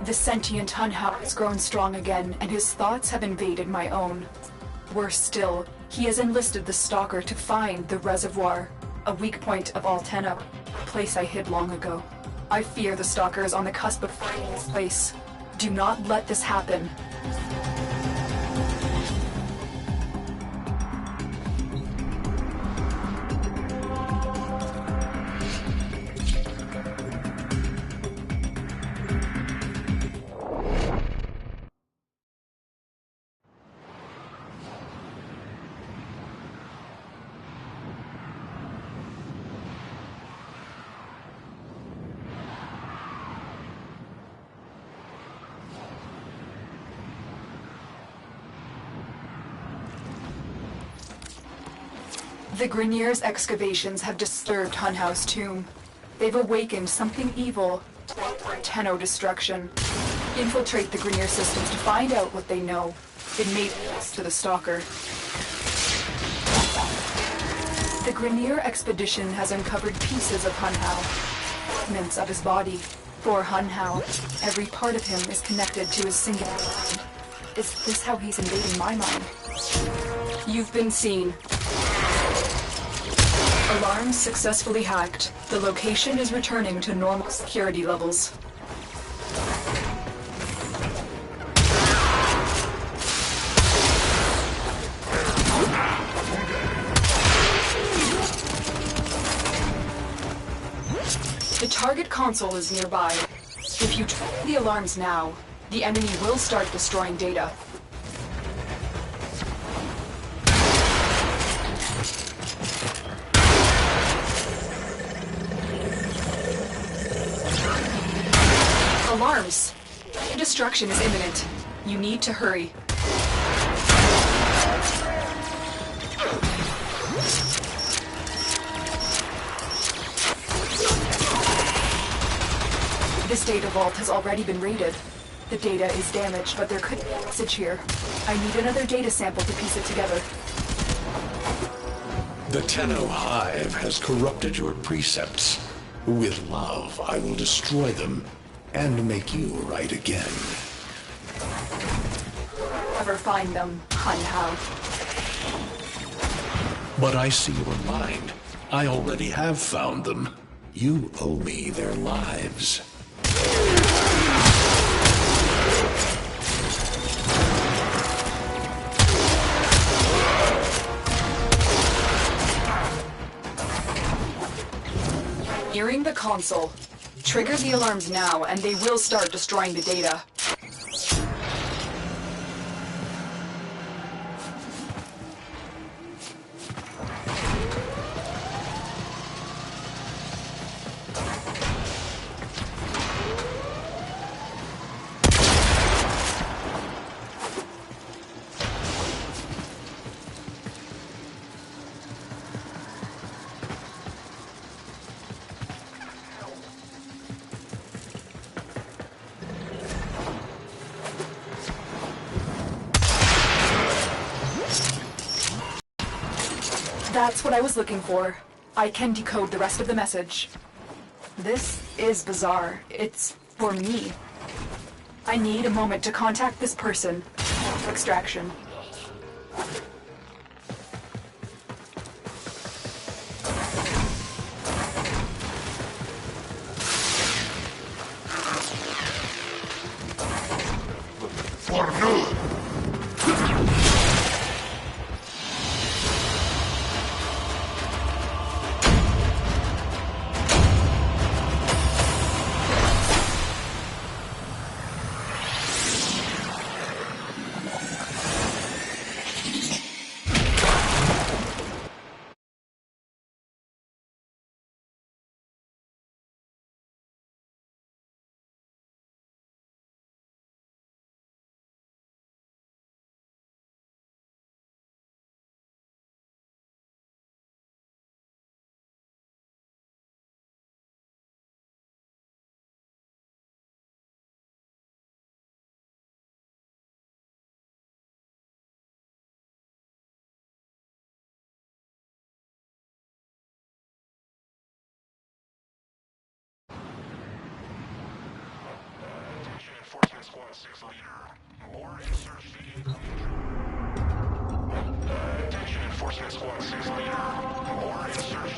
The sentient Hunhow has grown strong again, and his thoughts have invaded my own. Worse still, he has enlisted the Stalker to find the reservoir, a weak point of Altena, a place I hid long ago. I fear the Stalker is on the cusp of finding this place. Do not let this happen. The Grineer's excavations have disturbed Hunhow's tomb. They've awakened something evil, Tenno destruction. Infiltrate the Grineer systems to find out what they know. It may lead us to the Stalker. The Grineer expedition has uncovered pieces of Hunhow, fragments of his body. For Hunhow, every part of him is connected to his singular mind. Is this how he's invading my mind? You've been seen. Alarms successfully hacked. The location is returning to normal security levels. The target console is nearby. If you trigger the alarms now, the enemy will start destroying data. Alarms! Destruction is imminent. You need to hurry. This data vault has already been raided. The data is damaged, but there could be a message here. I need another data sample to piece it together. The Tenno Hive has corrupted your precepts. With love, I will destroy them and make you right again. Never find them, Hunhow. But I see your mind. I already have found them. You owe me their lives. Nearing the console. Trigger the alarms now, and they will start destroying the data. That's what I was looking for. I can decode the rest of the message. This is bizarre. It's for me. I need a moment to contact this person. Extraction.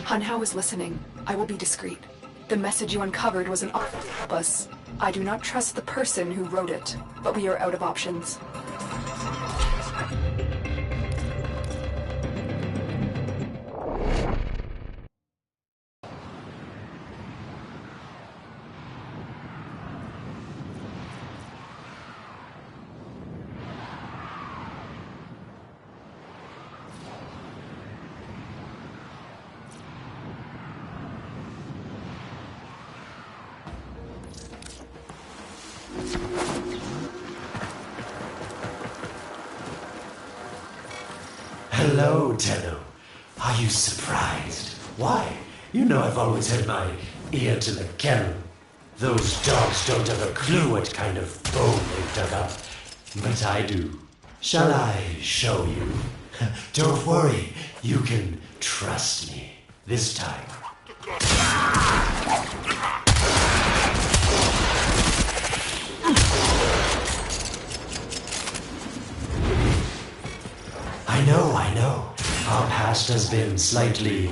Han Hao is listening. I will be discreet. The message you uncovered was an offer to help us. I do not trust the person who wrote it, but we are out of options. Hello, Tenno. Are you surprised? Why? You know I've always had my ear to the kennel. Those dogs don't have a clue what kind of bone they've dug up. But I do. Shall I show you? Don't worry. You can trust me. This time. I know. Our past has been slightly,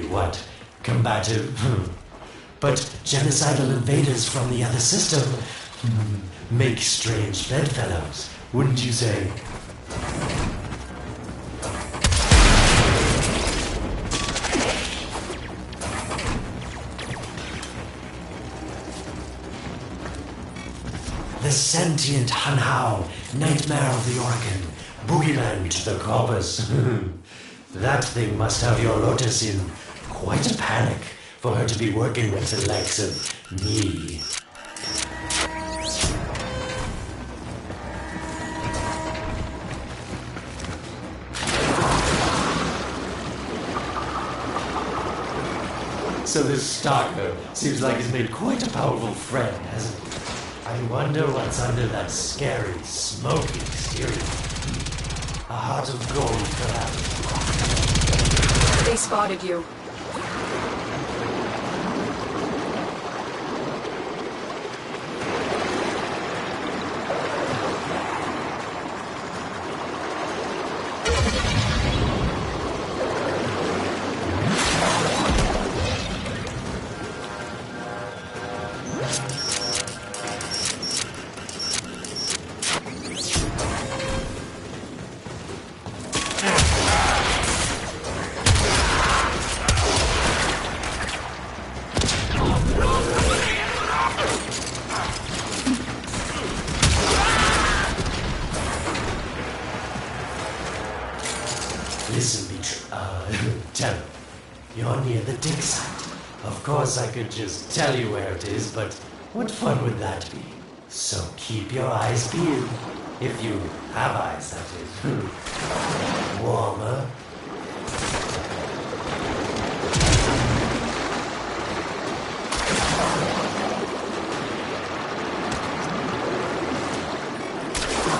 combative? But genocidal invaders from the other system make strange bedfellows, wouldn't you say? The sentient Han Hao, nightmare of the Organ, boogeyman to the corpus. That thing must have your Lotus in quite a panic for her to be working with the likes of me. So this stalker seems like he's made quite a powerful friend, hasn't he? I wonder what's under that scary, smoky exterior. A heart of gold, perhaps. They spotted you. Tenno, you're near the dig site. Of course I could just tell you where it is, but what fun would that be? So keep your eyes peeled. If you have eyes, that is. Warmer.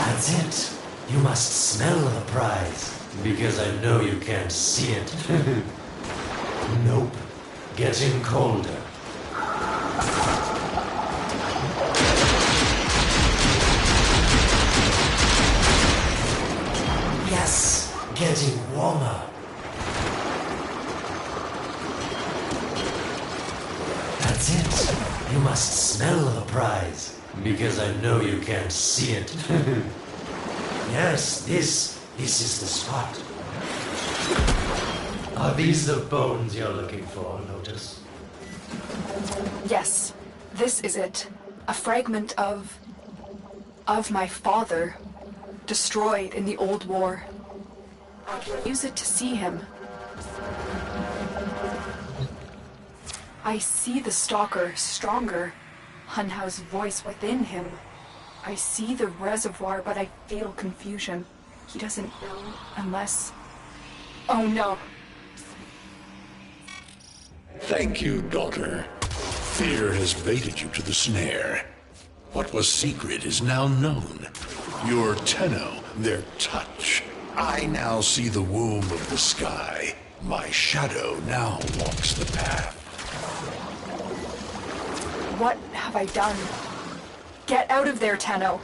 That's it. You must smell the prize. Because I know you can't see it. Nope. Getting colder. Yes, getting warmer. That's it. You must smell the prize. Because I know you can't see it. Yes, This is the spot. Are these the bones you're looking for, Lotus? Yes, this is it. A fragment of my father, destroyed in the old war. I can use it to see him. I see the stalker stronger, Han Hao's voice within him. I see the reservoir, but I feel confusion. He doesn't know unless... Oh no. Thank you, daughter. Fear has baited you to the snare. What was secret is now known. Your Tenno, their touch. I now see the womb of the sky. My shadow now walks the path. What have I done? Get out of there, Tenno.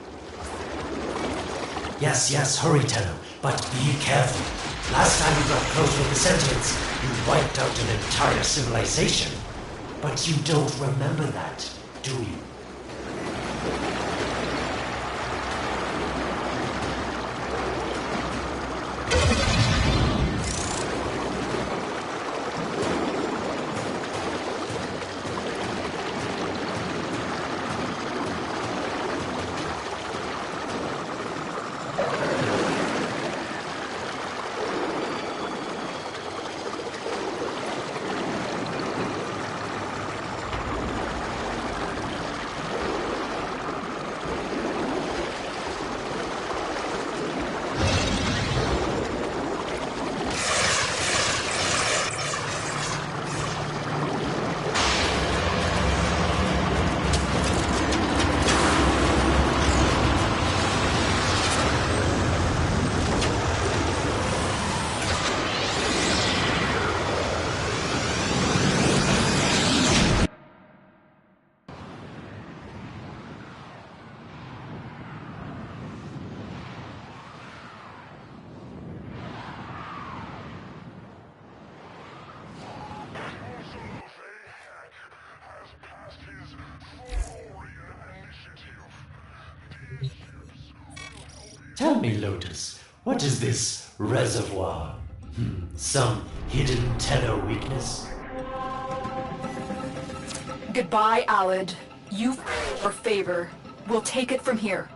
Yes, hurry, Tenno, but be careful. Last time you got close with the sentients, you wiped out an entire civilization. But you don't remember that, do you? Tell me, Lotus, what is this reservoir? Some hidden Tenno weakness? Goodbye, Alad. You or favor. We'll take it from here.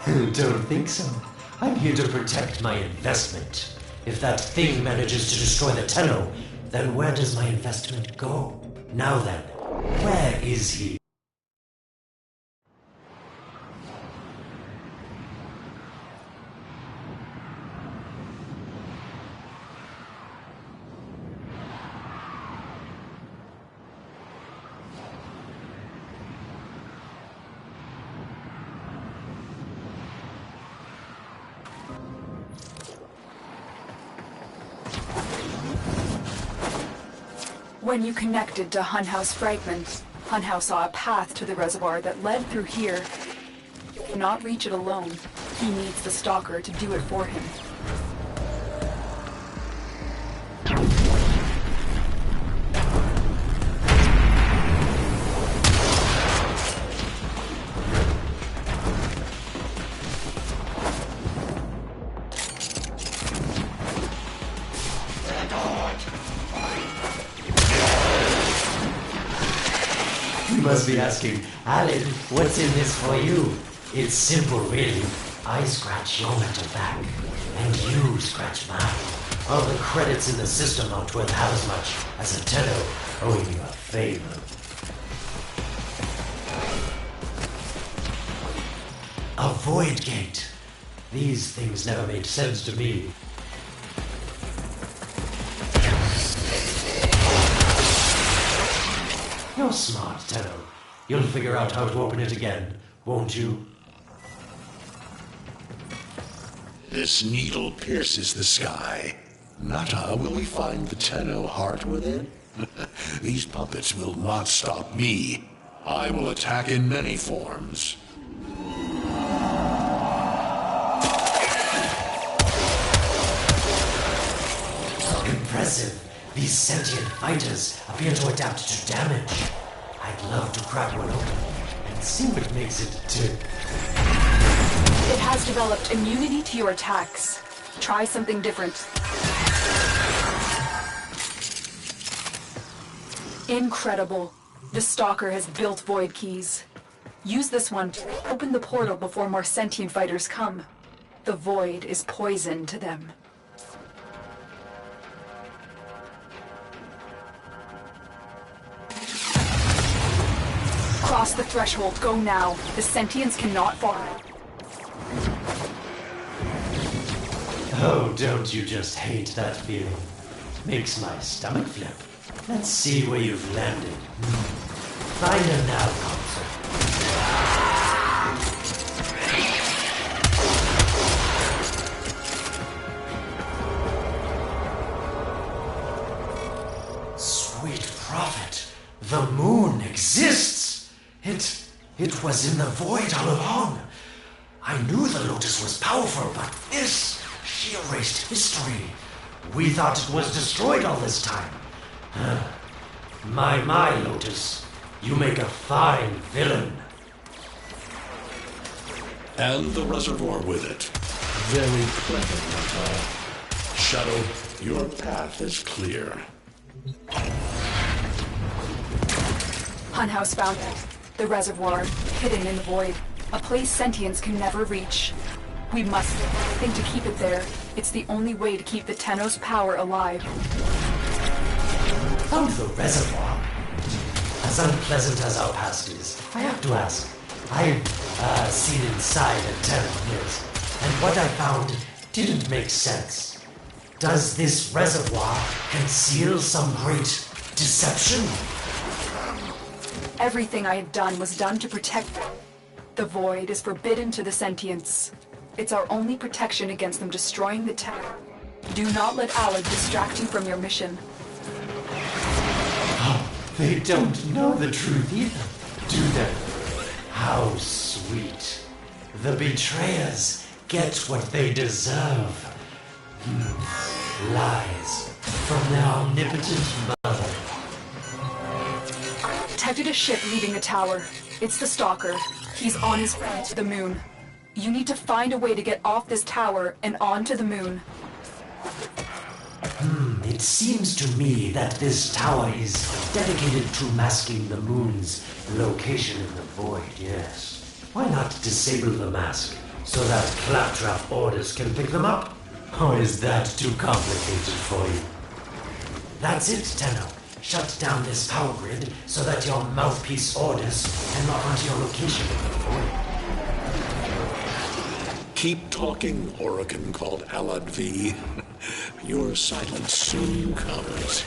Don't think so. I'm here to protect my investment. If that thing manages to destroy the Tenno, then where does my investment go? Now then, where is he? When you connected to Hunhouse fragments, Hunhouse saw a path to the reservoir that led through here. He cannot reach it alone. He needs the Stalker to do it for him. You must be asking, Alan, what's in this for you? It's simple, really. I scratch your mental back, and you scratch mine. All the credits in the system aren't worth half as much as a Tenno owing you a favor. A void gate. These things never made sense to me. You're smart, Tenno. You'll figure out how to open it again, won't you? This needle pierces the sky. Nata, will we find the Tenno heart within? These puppets will not stop me. I will attack in many forms. Impressive. These sentient fighters appear to adapt to damage. I'd love to crack one open and see what makes it tick. It has developed immunity to your attacks. Try something different. Incredible. The Stalker has built void keys. Use this one to open the portal before more sentient fighters come. The void is poison to them. Cross the threshold. Go now. The sentients cannot fall. Oh, don't you just hate that feeling? Makes my stomach flip. Let's see where you've landed. Find her now, consort. Sweet prophet, the moon exists! It was in the void all along. I knew the Lotus was powerful, but this, she erased history. We thought it was destroyed all this time. My, Lotus, you make a fine villain. And the reservoir with it. Very clever, Hunter. Shadow, your path is clear. Hunhouse found it. The reservoir, hidden in the void. A place sentience can never reach. We must do everything to keep it there. It's the only way to keep the Tenno's power alive. Found the reservoir? As unpleasant as our past is, I have to ask. I've seen inside a Tenno years, and what I found didn't make sense. Does this reservoir conceal some great deception? Everything I had done was done to protect them. The void is forbidden to the sentients. It's our only protection against them destroying the Tenno. Do not let Alad distract you from your mission. Oh, they don't know the truth either, do they? How sweet. The betrayers get what they deserve. Lies from their omnipotent mother. Detected a ship leaving the tower. It's the Stalker. He's on his way to the moon. You need to find a way to get off this tower and onto the moon. It seems to me that this tower is dedicated to masking the moon's location in the void, yes. Why not disable the mask so that claptrap orders can pick them up? Or is that too complicated for you? That's it, Tenno. Shut down this power grid so that your mouthpiece orders can lock onto your location in the void. Keep talking, Orokin called Alad V. Your silence soon comes.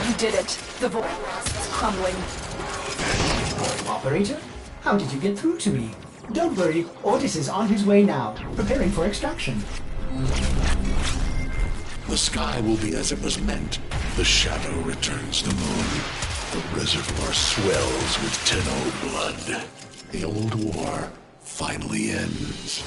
You did it. The void is crumbling. Operator? How did you get through to me? Don't worry, Ordis is on his way now, preparing for extraction. The sky will be as it was meant. The shadow returns the moon. The reservoir swells with Tenno blood. The old war finally ends.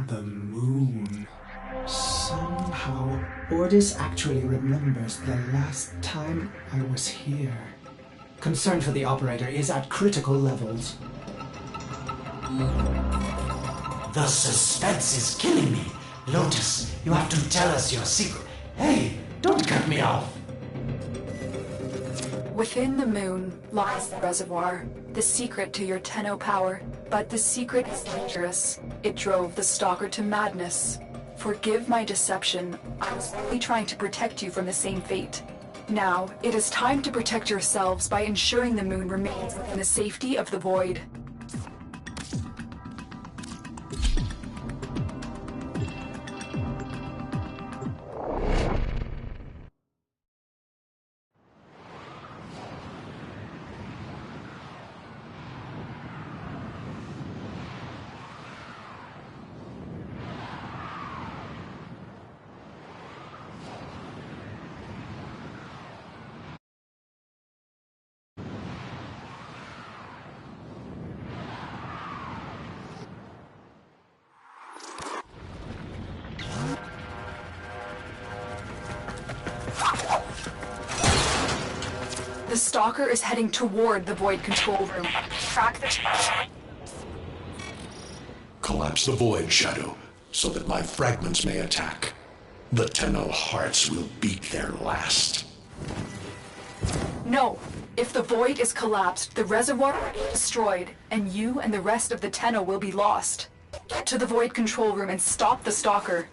The moon. Somehow, Ordis actually remembers the last time I was here. Concern for the operator is at critical levels. The suspense is killing me. Lotus, you have to tell us your secret. Hey, don't cut me off. Within the moon lies the reservoir, the secret to your Tenno power. But the secret is dangerous. It drove the Stalker to madness. Forgive my deception. I was only trying to protect you from the same fate. Now, it is time to protect yourselves by ensuring the moon remains within the safety of the void. The Stalker is heading toward the Void control room. Track the... Collapse the void, Shadow, so that my fragments may attack. The Tenno hearts will beat their last. No! If the Void is collapsed, the reservoir will be destroyed, and you and the rest of the Tenno will be lost. Get to the Void control room and stop the Stalker.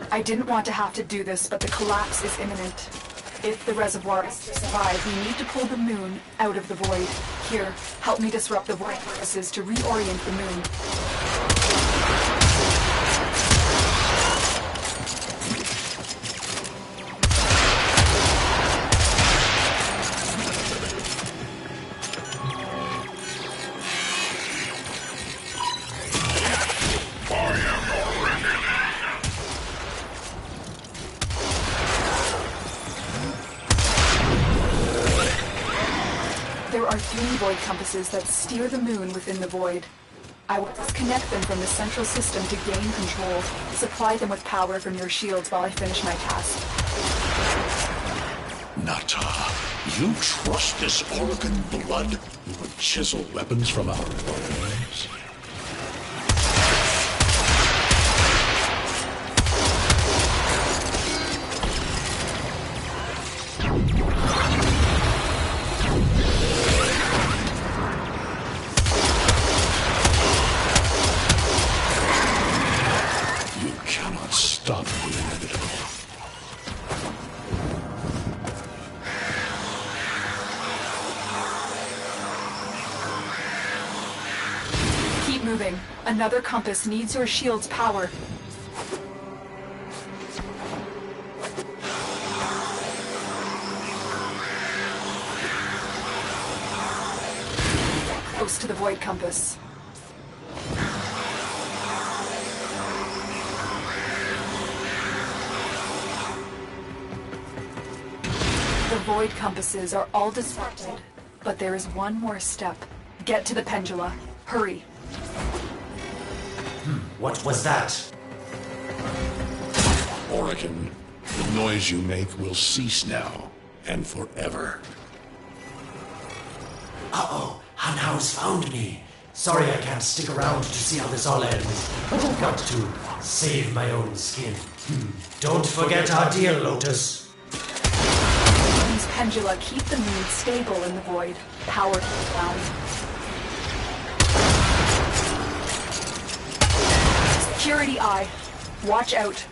I didn't want to have to do this, but the collapse is imminent. If the reservoir is to survive, we need to pull the moon out of the void. Here, help me disrupt the void forces to reorient the moon. There are 3 void compasses that steer the moon within the void. I will disconnect them from the central system to gain control. Supply them with power from your shields while I finish my task. Nata, you trust this Oregon blood who would chisel weapons from our bones? You cannot stop the inevitable. Keep moving. Another compass needs your shield's power. Close to the void compass. The void compasses are all disrupted, but there is one more step. Get to the pendula. Hurry. What was that? Oregon, the noise you make will cease now and forever. Uh-oh, Hanau's found me. Sorry I can't stick around to see how this all ends, but I've got to save my own skin. Don't forget our deal, Lotus. These pendula keep the moon stable in the void. Power to the ground. Security eye. Watch out.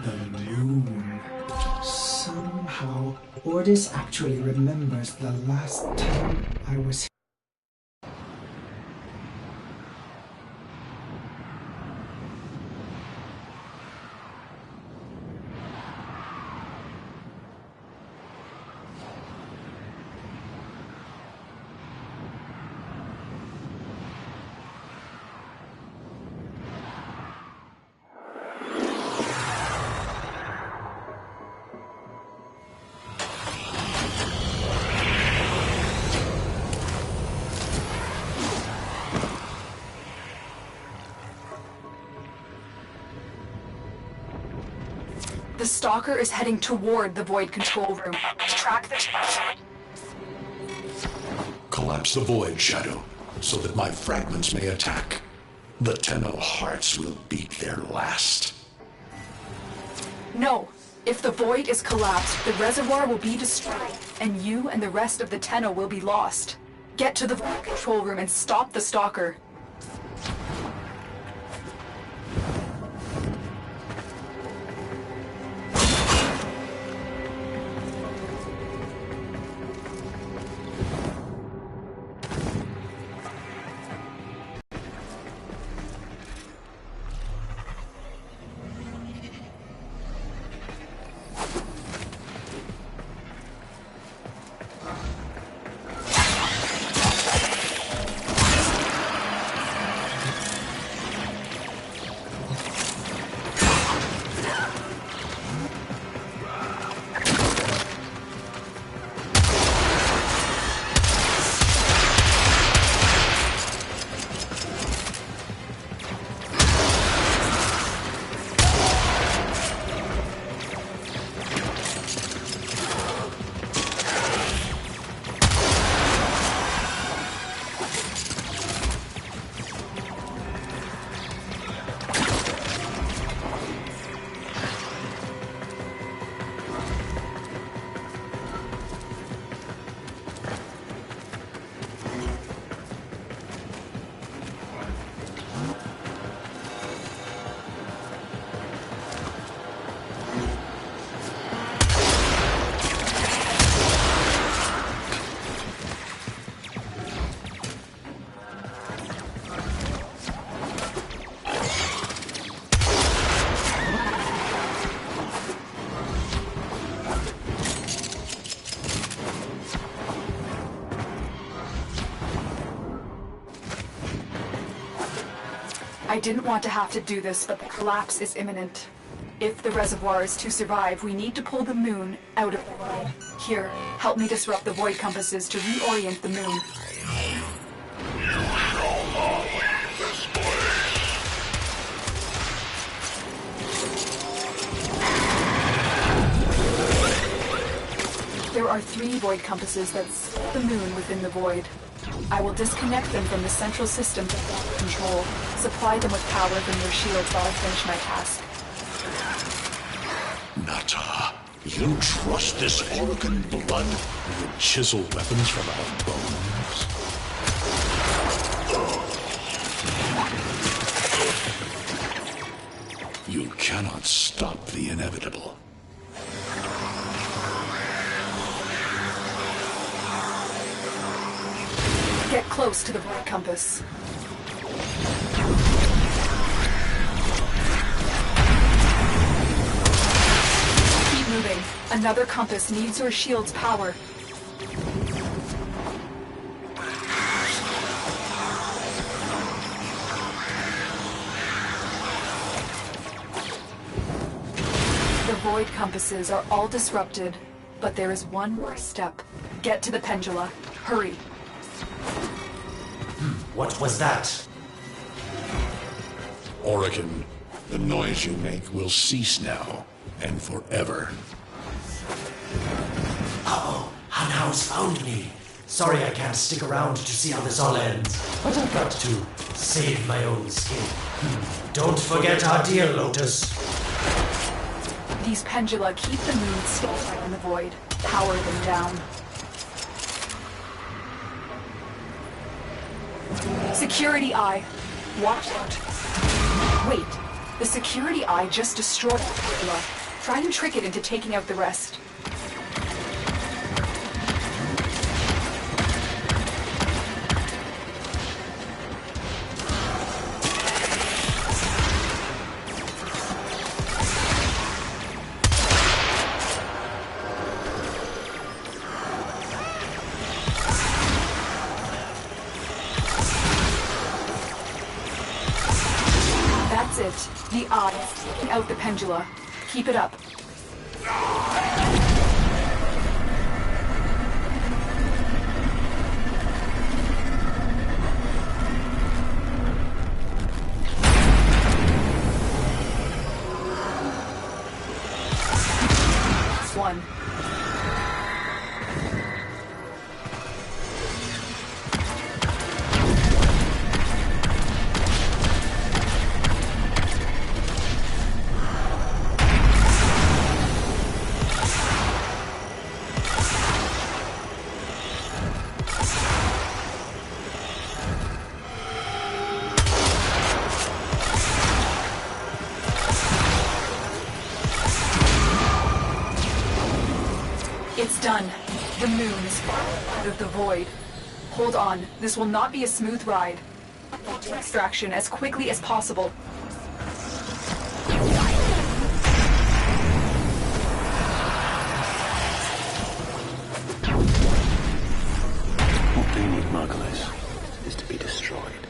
The moon. Somehow, Ordis actually remembers the last time I was here. The stalker is heading toward the void control room. Track the Collapse the void, Shadow, so that my fragments may attack. The Tenno hearts will beat their last. No. If the void is collapsed, the reservoir will be destroyed, and you and the rest of the Tenno will be lost. Get to the void control room and stop the stalker. I didn't want to have to do this, but the collapse is imminent. If the reservoir is to survive, we need to pull the moon out of the void. Here, help me disrupt the void compasses to reorient the moon. There are 3 void compasses that set the moon within the void. I will disconnect them from the central system to control. Supply them with power from your shields while I finish my task. Nata, you trust this Orokin blood? You would chisel weapons from our bones? You cannot stop the inevitable. Get close to the void compass. Keep moving. Another compass needs your shield's power. The void compasses are all disrupted, but there is one more step. Get to the pendula. Hurry. What was that? Orokin, the noise you make will cease now, and forever. Uh-oh, Hanau's found me. Sorry I can't stick around to see how this all ends, but I've got to save my own skin. Don't forget our dear Lotus. These pendula keep the moon still in the void. Power them down. Security eye. Watch out. Wait. The security eye just destroyed the pendula. Try and trick it into taking out the rest. That's it. The eye is taking out the pendula. Keep it up. One. It's done. The moon is out of the void. Hold on, this will not be a smooth ride. Extraction as quickly as possible. What they need, Margulis, is to be destroyed.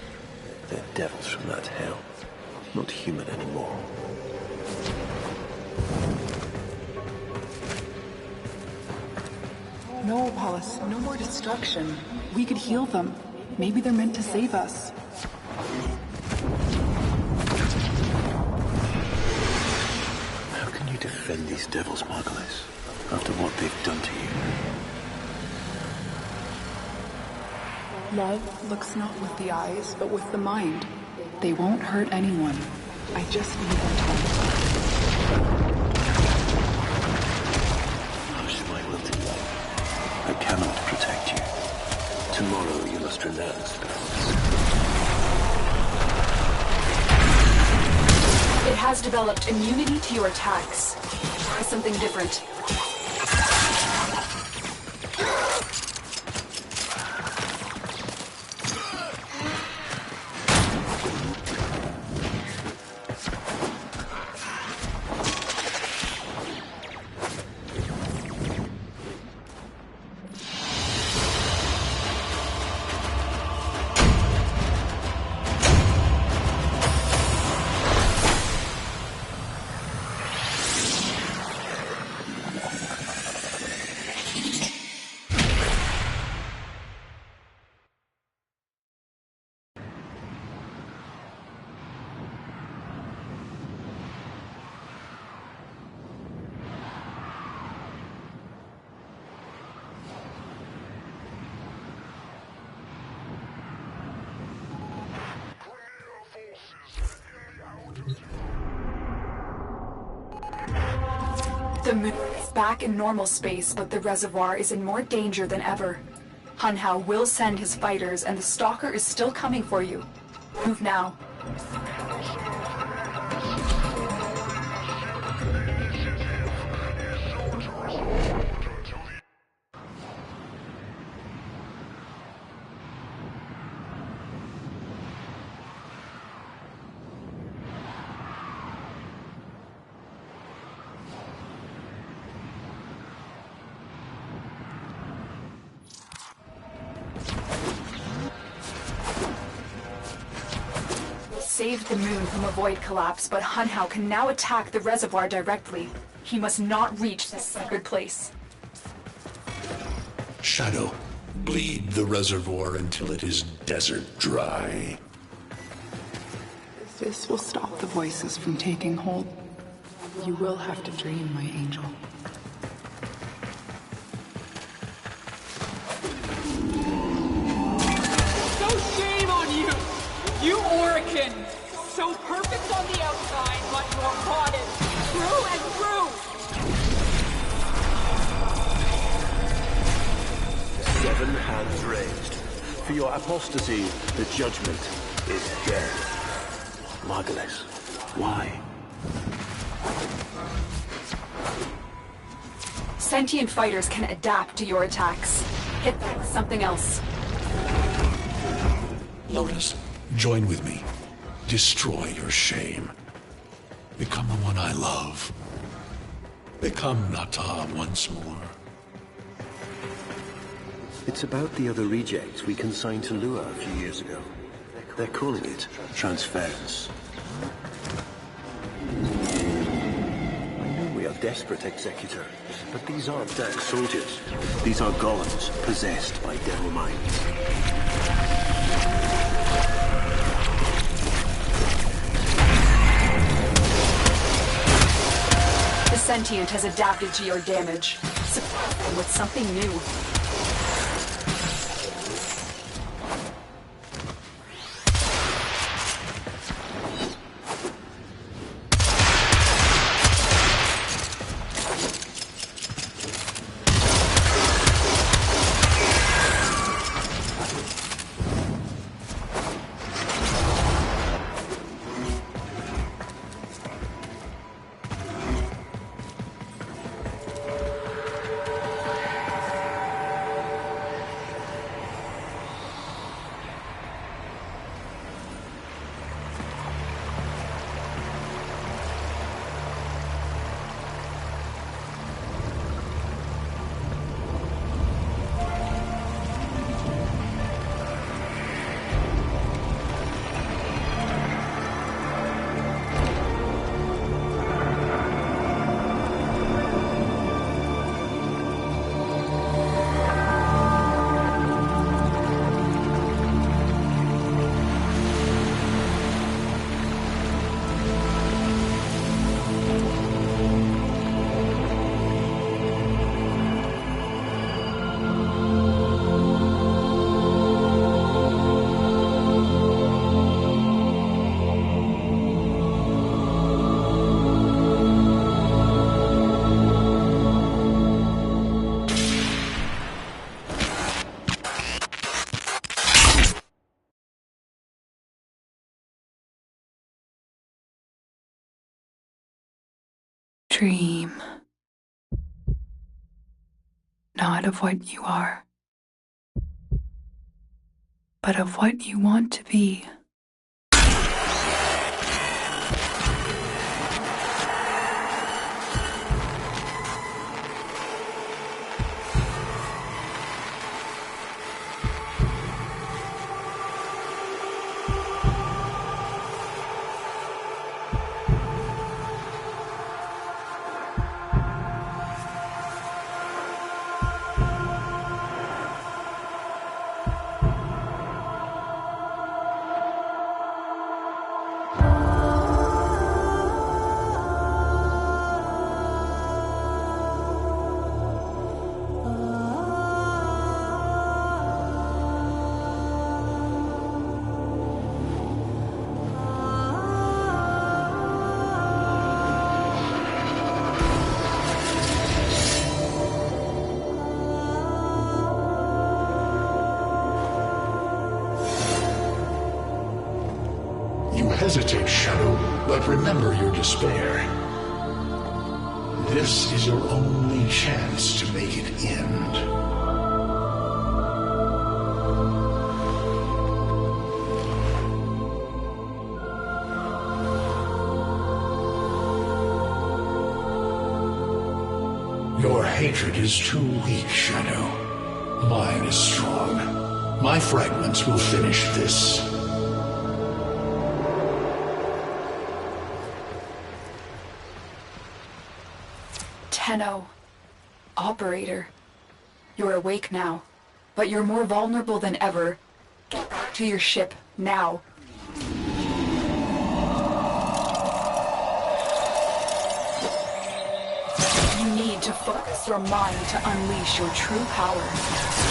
They're devils from that hell, not human anymore. No, Wallace, no more destruction. We could heal them. Maybe they're meant to save us. How can you defend these devils, Margulis, after what they've done to you? Love looks not with the eyes, but with the mind. They won't hurt anyone. I just need their time. Hush, my wilted love. I cannot protect you. Tomorrow you must renounce spells. It has developed immunity to your attacks. Try something different. The moon is back in normal space, but the reservoir is in more danger than ever. Hunhao will send his fighters, and the Stalker is still coming for you. Move now. Saved the moon from a void collapse, but Hunhao can now attack the reservoir directly. He must not reach this sacred place. Shadow, bleed the reservoir until it is desert dry. This will stop the voices from taking hold. You will have to dream, my angel. So shame on you! You Orican! So perfect on the outside, but you're rotted through and through! 7 hands raised. For your apostasy, the judgment is death. Margulis, why? Sentient fighters can adapt to your attacks. Hit them with something else. Lotus, join with me. Destroy your shame. Become the one I love. Become Nata once more. It's about the other rejects we consigned to Lua a few years ago. They're calling it transference. I know we are desperate, Executor, but these aren't dark soldiers. These are golems possessed by devil minds. The sentient has adapted to your damage. Support them with something new. dream. Not of what you are, but of what you want to be. Hesitate, Shadow, but remember your despair. This is your only chance to make it end. Your hatred is too weak, Shadow. Mine is strong. My fragments will finish this. Tenno. Operator. You're awake now, but you're more vulnerable than ever. Get back to your ship, now. You need to focus your mind to unleash your true power.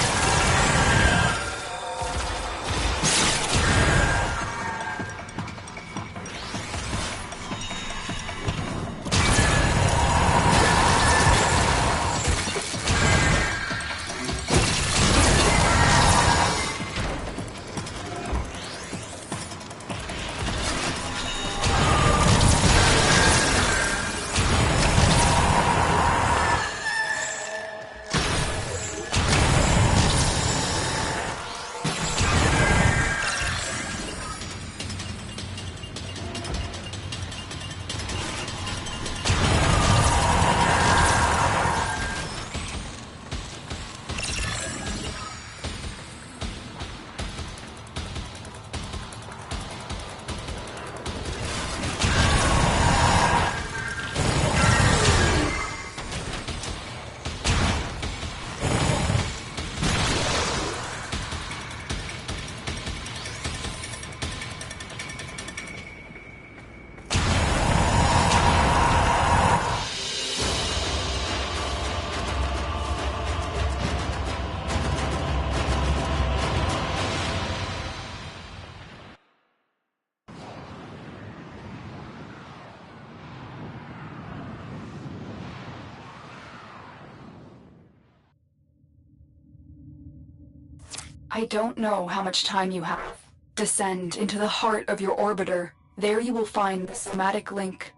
I don't know how much time you have. Descend into the heart of your orbiter. There you will find the somatic link.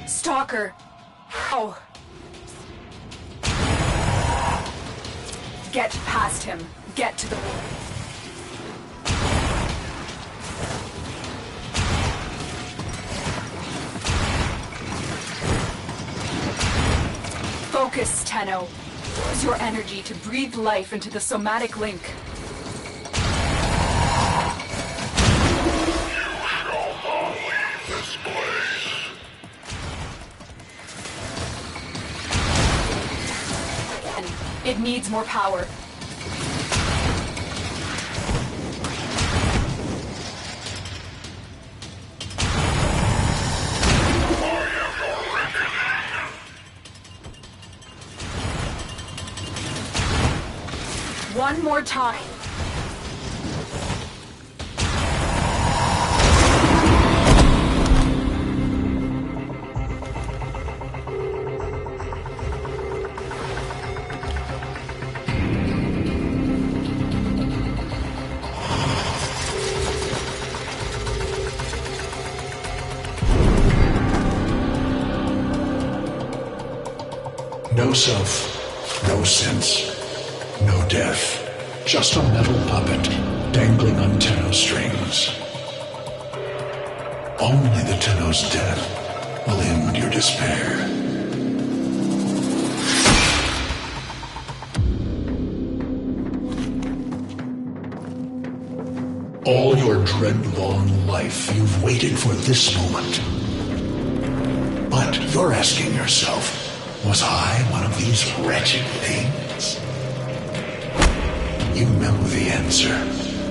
Stalker! Oh! Get past him. Get to the... Focus, Tenno. Use your energy to breathe life into the somatic link. It needs more power. One more time. No self, no sense, no death. Just a metal puppet dangling on Tenno strings. Only the Tenno's death will end your despair. All your dread-long life, you've waited for this moment. But you're asking yourself, was I one of these wretched things? You know the answer.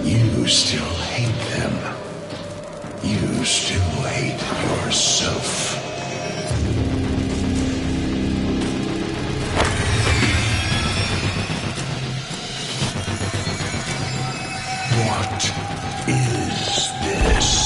You still hate them. You still hate yourself. What is this?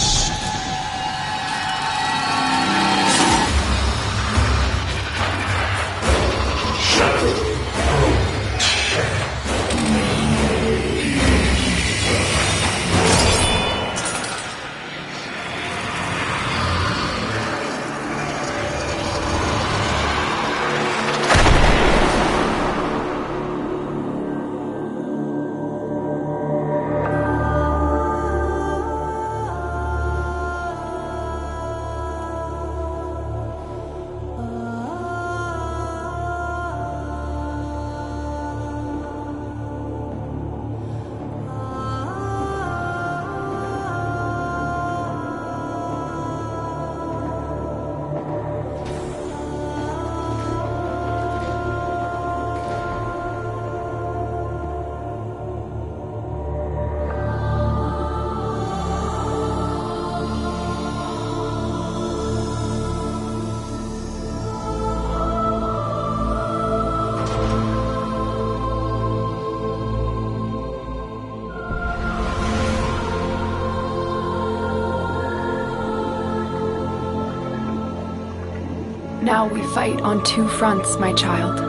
Now we fight on two fronts, my child.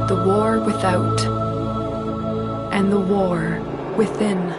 The war without, and the war within.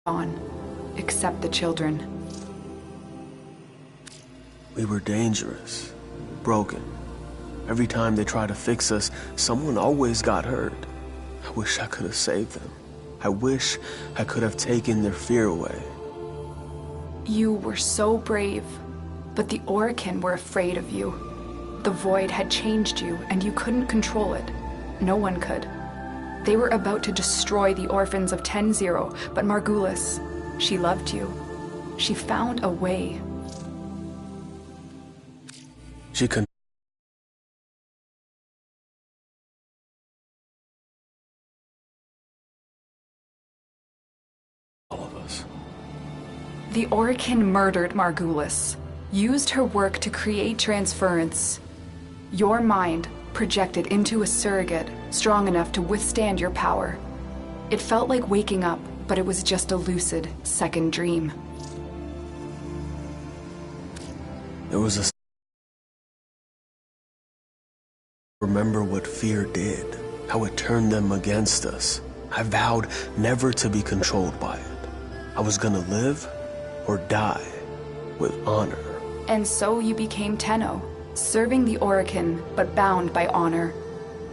On, except the children. We were dangerous, broken. Every time they tried to fix us, someone always got hurt. I wish I could have saved them. I wish I could have taken their fear away. You were so brave, but the Orokin were afraid of you. The Void had changed you, and you couldn't control it. No one could. They were about to destroy the orphans of 10-0, but Margulis, she loved you. She found a way. She couldn't. All of us. The Orokin murdered Margulis, used her work to create transference. Your mind projected into a surrogate strong enough to withstand your power. It felt like waking up, but it was just a lucid second dream. It was a... Remember what fear did, how it turned them against us. I vowed never to be controlled by it. I was gonna live or die with honor. And so you became Tenno, serving the Orokin, but bound by honor.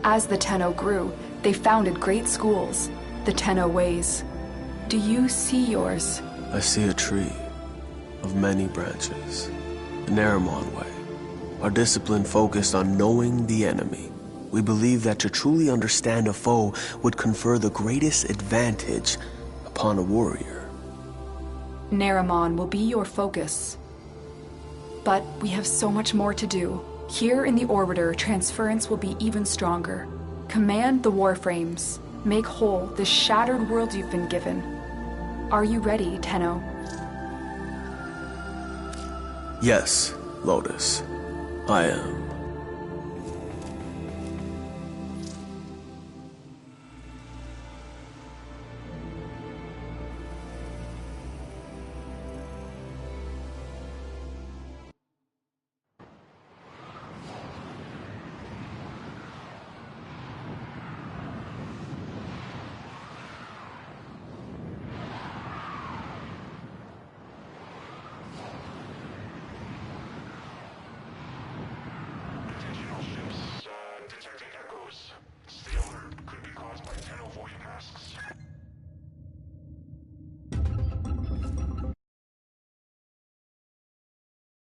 As the Tenno grew, they founded great schools, the Tenno ways. Do you see yours? I see a tree of many branches, the Naramon way. Our discipline focused on knowing the enemy, We believe that to truly understand a foe would confer the greatest advantage upon a warrior. Naramon will be your focus. But we have so much more to do. Here in the Orbiter, transference will be even stronger. Command the Warframes. Make whole this shattered world you've been given. Are you ready, Tenno? Yes, Lotus, I am.